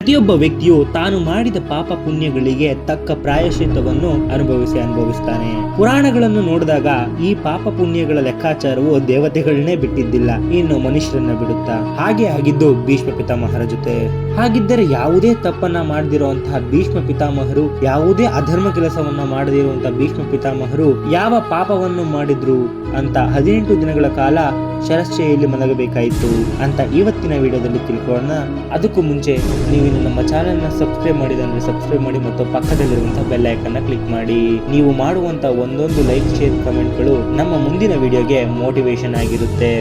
ಪ್ರತಿಯೊಬ್ಬ ವ್ಯಕ್ತಿಯು ತಾನು ಮಾಡಿದ ಪಾಪ ಪುಣ್ಯಗಳಿಗೆ ತಕ್ಕ ಪ್ರಾಯಶ್ಚಿತ್ತವನ್ನು ಅನುಭವಿಸ್ತಾನೆ. ಪುರಾಣಗಳನ್ನು ನೋಡಿದಾಗ ಈ ಪಾಪ ಪುಣ್ಯಗಳ ಲೆಕ್ಕಾಚಾರವು ದೇವತೆಗಳನ್ನೇ ಬಿಟ್ಟಿದ್ದಿಲ್ಲ, ಇನ್ನು ಮನುಷ್ಯರನ್ನ ಬಿಡುತ್ತಾ. ಹಾಗೆ ಆಗಿದ್ದು ಭೀಷ್ಮ ಪಿತಾಮಹರ ಜೊತೆ. ಹಾಗಿದ್ದರೆ ಯಾವುದೇ ತಪ್ಪನ್ನ ಮಾಡದಿರುವಂತಹ ಭೀಷ್ಮ ಪಿತಾಮಹರು, ಯಾವುದೇ ಅಧರ್ಮ ಕೆಲಸವನ್ನ ಮಾಡದಿರುವಂತಹ ಭೀಷ್ಮ ಪಿತಾಮಹರು ಯಾವ ಪಾಪವನ್ನು ಮಾಡಿದ್ರು ಅಂತ 18 ದಿನಗಳ ಕಾಲ ಶರಶಯ್ಯಲ್ಲಿ ಮಲಗಬೇಕಾಯಿತು ಅಂತ ಇವತ್ತಿನ ವಿಡಿಯೋದಲ್ಲಿ ತಿಳ್ಕೊಳ್ಳೋಣ. ಅದಕ್ಕೂ ಮುಂಚೆ ನೀವು ನಮ್ಮ ಚಾನೆಲ್ ನ ಸಬ್ಸ್ಕ್ರೈಬ್ ಮಾಡಿದ್ರೆ ಸಬ್ಸ್ಕ್ರೈಬ್ ಮಾಡಿ ಮತ್ತು ಪಕ್ಕದಲ್ಲಿರುವಂತಹ ಬೆಲ್ ಐಕಾನ್ ನ ಕ್ಲಿಕ್ ಮಾಡಿ. ನೀವು ಮಾಡುವಂತ ಒಂದೊಂದು ಲೈಕ್, ಶೇರ್, ಕಮೆಂಟ್ಗಳು ನಮ್ಮ ಮುಂದಿನ ವಿಡಿಯೋಗೆ ಮೋಟಿವೇಶನ್ ಆಗಿರುತ್ತೆ.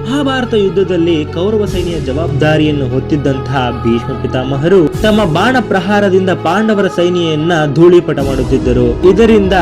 ಮಹಾಭಾರತ ಯುದ್ಧದಲ್ಲಿ ಕೌರವ ಸೈನ್ಯ ಜವಾಬ್ದಾರಿಯನ್ನು ಹೊತ್ತಿದ್ದಂತಹ ಭೀಷ್ಮ ಪಿತಾಮಹರು ತಮ್ಮ ಬಾಣ ಪ್ರಹಾರದಿಂದ ಪಾಂಡವರ ಸೈನ್ಯವನ್ನ ಧೂಳಿಪಟ ಮಾಡುತ್ತಿದ್ದರು. ಇದರಿಂದ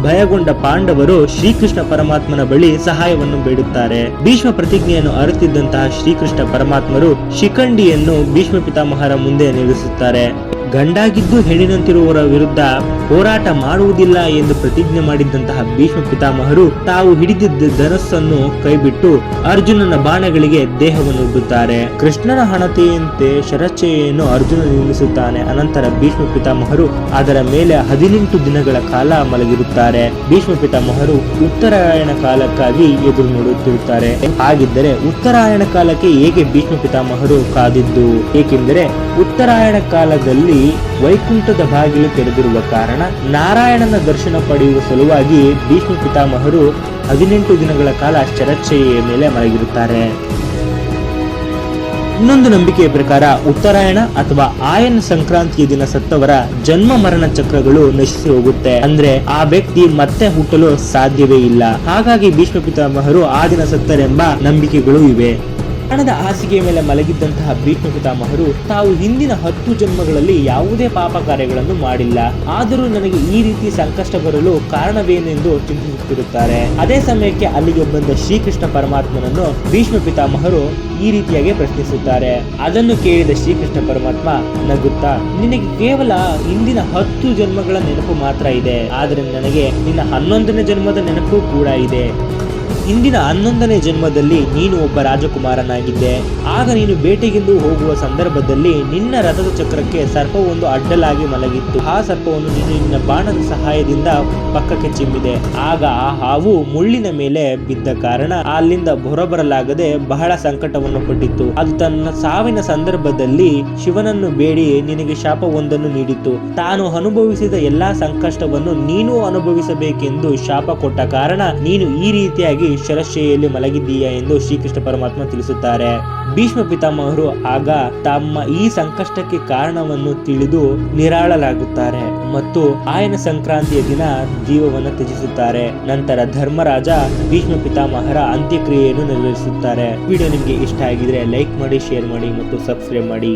ಭಯಗೊಂಡ ಪಾಂಡವರು ಶ್ರೀಕೃಷ್ಣ ಪರಮಾತ್ಮನ ಬಳಿ ಸಹಾಯವನ್ನು ಬೇಡುತ್ತಾರೆ. ಭೀಷ್ಮ ಪ್ರತಿಜ್ಞೆಯನ್ನು ಅರಿತಿದ್ದಂತಹ ಶ್ರೀಕೃಷ್ಣ ಪರಮಾತ್ಮರು ಶಿಖಂಡಿಯನ್ನು ಭೀಷ್ಮ ಪಿತಾಮಹರ ಮುಂದೆ ನಿಲ್ಲಿಸುತ್ತಾರೆ. ಗಂಡಾಗಿದ್ದು ಹೆಣ್ಣಿನಂತಿರುವವರ ವಿರುದ್ಧ ಹೋರಾಟ ಮಾಡುವುದಿಲ್ಲ ಎಂದು ಪ್ರತಿಜ್ಞೆ ಮಾಡಿದ್ದಂತಹ ಭೀಷ್ಮ ಪಿತಾಮಹರು ತಾವು ಹಿಡಿದಿದ್ದ ಧನಸ್ಸನ್ನು ಕೈಬಿಟ್ಟು ಅರ್ಜುನನ ಬಾಣಗಳಿಗೆ ದೇಹವನ್ನು ಉಡ್ಡುತ್ತಾರೆ. ಕೃಷ್ಣನ ಹಣತೆಯಂತೆ ಶರಶಯ್ಯನ್ನು ಅರ್ಜುನ ನಿರ್ಮಿಸುತ್ತಾನೆ. ಅನಂತರ ಭೀಷ್ಮ ಪಿತಾಮಹರು ಅದರ ಮೇಲೆ 18 ದಿನಗಳ ಕಾಲ ಮಲಗಿರುತ್ತಾರೆ. ಭೀಷ್ಮ ಪಿತಾಮಹರು ಉತ್ತರಾಯಣ ಕಾಲಕ್ಕಾಗಿ ಎದುರು ನೋಡುತ್ತಿರುತ್ತಾರೆ. ಹಾಗಿದ್ದರೆ ಉತ್ತರಾಯಣ ಕಾಲಕ್ಕೆ ಹೇಗೆ ಭೀಷ್ಮ ಪಿತಾಮಹರು ಕಾದಿದ್ದು? ಏಕೆಂದರೆ ಉತ್ತರಾಯಣ ಕಾಲದಲ್ಲಿ ವೈಕುಂಠದ ಬಾಗಿಲು ತೆರೆದಿರುವ ಕಾರಣ ನಾರಾಯಣನ ದರ್ಶನ ಪಡೆಯುವ ಸಲುವಾಗಿ ಭೀಷ್ಮ ಪಿತಾಮಹರು 18 ದಿನಗಳ ಕಾಲ ಶರಶಯ್ಯೆಯ ಮೇಲೆ ಮಲಗಿರುತ್ತಾರೆ. ಇನ್ನೊಂದು ನಂಬಿಕೆಯ ಪ್ರಕಾರ ಉತ್ತರಾಯಣ ಅಥವಾ ಆಯನ ಸಂಕ್ರಾಂತಿಯ ದಿನ ಸತ್ತವರ ಜನ್ಮ ಮರಣ ಚಕ್ರಗಳು ನಶಿಸಿ ಹೋಗುತ್ತೆ. ಅಂದ್ರೆ ಆ ವ್ಯಕ್ತಿ ಮತ್ತೆ ಹುಟ್ಟಲು ಸಾಧ್ಯವೇ ಇಲ್ಲ. ಹಾಗಾಗಿ ಭೀಷ್ಮ ಪಿತಾಮಹರು ಆ ದಿನ ಸತ್ತರೆಂಬ ನಂಬಿಕೆಗಳು ಇವೆ. ಹಣದ ಹಾಸಿಗೆಯ ಮೇಲೆ ಮಲಗಿದ್ದಂತಹ ಭೀಷ್ಮ ಪಿತಾಮಹರು ತಾವು ಹಿಂದಿನ 10 ಜನ್ಮಗಳಲ್ಲಿ ಯಾವುದೇ ಪಾಪ ಕಾರ್ಯಗಳನ್ನು ಮಾಡಿಲ್ಲ, ಆದರೂ ನನಗೆ ಈ ರೀತಿ ಸಂಕಷ್ಟ ಬರಲು ಕಾರಣವೇನೆಂದು ಚಿಂತಿಸುತ್ತಿರುತ್ತಾರೆ. ಅದೇ ಸಮಯಕ್ಕೆ ಅಲ್ಲಿಗೆ ಬಂದ ಶ್ರೀಕೃಷ್ಣ ಪರಮಾತ್ಮನನ್ನು ಭೀಷ್ಮ ಪಿತಾಮಹರು ಈ ರೀತಿಯಾಗಿ ಪ್ರಶ್ನಿಸುತ್ತಾರೆ. ಅದನ್ನು ಕೇಳಿದ ಶ್ರೀಕೃಷ್ಣ ಪರಮಾತ್ಮ ನಗುತ್ತಾ, ನಿನಗೆ ಕೇವಲ ಹಿಂದಿನ 10 ಜನ್ಮಗಳ ನೆನಪು ಮಾತ್ರ ಇದೆ, ಆದರೆ ನನಗೆ ನಿನ್ನ 11ನೇ ಜನ್ಮದ ನೆನಪು ಕೂಡ ಇದೆ. ಹಿಂದಿನ 11ನೇ ಜನ್ಮದಲ್ಲಿ ನೀನು ಒಬ್ಬ ರಾಜಕುಮಾರನಾಗಿದ್ದೆ. ಆಗ ನೀನು ಬೇಟೆಗೆಂದು ಹೋಗುವ ಸಂದರ್ಭದಲ್ಲಿ ನಿನ್ನ ರಥದ ಚಕ್ರಕ್ಕೆ ಸರ್ಪವೊಂದು ಅಡ್ಡಲಾಗಿ ಮಲಗಿತ್ತು. ಆ ಸರ್ಪವನ್ನು ನೀನು ನಿನ್ನ ಬಾಣದ ಸಹಾಯದಿಂದ ಪಕ್ಕಕ್ಕೆ ಚಿಮ್ಮಿದೆ. ಆಗ ಆ ಹಾವು ಮುಳ್ಳಿನ ಮೇಲೆ ಬಿದ್ದ ಕಾರಣ ಅಲ್ಲಿಂದ ಹೊರಬರಲಾಗದೆ ಬಹಳ ಸಂಕಟವನ್ನು ಪಟ್ಟಿತ್ತು. ಅದು ತನ್ನ ಸಾವಿನ ಸಂದರ್ಭದಲ್ಲಿ ಶಿವನನ್ನು ಬೇಡಿ ನಿನಗೆ ಶಾಪವೊಂದನ್ನು ನೀಡಿತ್ತು. ತಾನು ಅನುಭವಿಸಿದ ಎಲ್ಲಾ ಸಂಕಷ್ಟವನ್ನು ನೀನು ಅನುಭವಿಸಬೇಕೆಂದು ಶಾಪ ಕೊಟ್ಟ ಕಾರಣ ನೀನು ಈ ರೀತಿಯಾಗಿ ಶರಶಯ್ಯಲ್ಲಿ ಮಲಗಿದ್ದೀಯಾ ಎಂದು ಶ್ರೀಕೃಷ್ಣ ಪರಮಾತ್ಮ ತಿಳಿಸುತ್ತಾರೆ. ಭೀಷ್ಮ ಪಿತಾಮಹರು ಆಗ ತಮ್ಮ ಈ ಸಂಕಷ್ಟಕ್ಕೆ ಕಾರಣವನ್ನು ತಿಳಿದು ನಿರಾಳರಾಗುತ್ತಾರೆ ಮತ್ತು ಆಯನ ಸಂಕ್ರಾಂತಿಯ ದಿನ ಜೀವವನ್ನು ತ್ಯಜಿಸುತ್ತಾರೆ. ನಂತರ ಧರ್ಮರಾಜ ಭೀಷ್ಮ ಪಿತಾಮಹರ ಅಂತ್ಯಕ್ರಿಯೆಯನ್ನು ನೆರವೇರಿಸುತ್ತಾರೆ. ವಿಡಿಯೋ ನಿಮಗೆ ಇಷ್ಟ ಆಗಿದ್ರೆ ಲೈಕ್ ಮಾಡಿ, ಶೇರ್ ಮಾಡಿ ಮತ್ತು ಸಬ್ಸ್ಕ್ರೈಬ್ ಮಾಡಿ.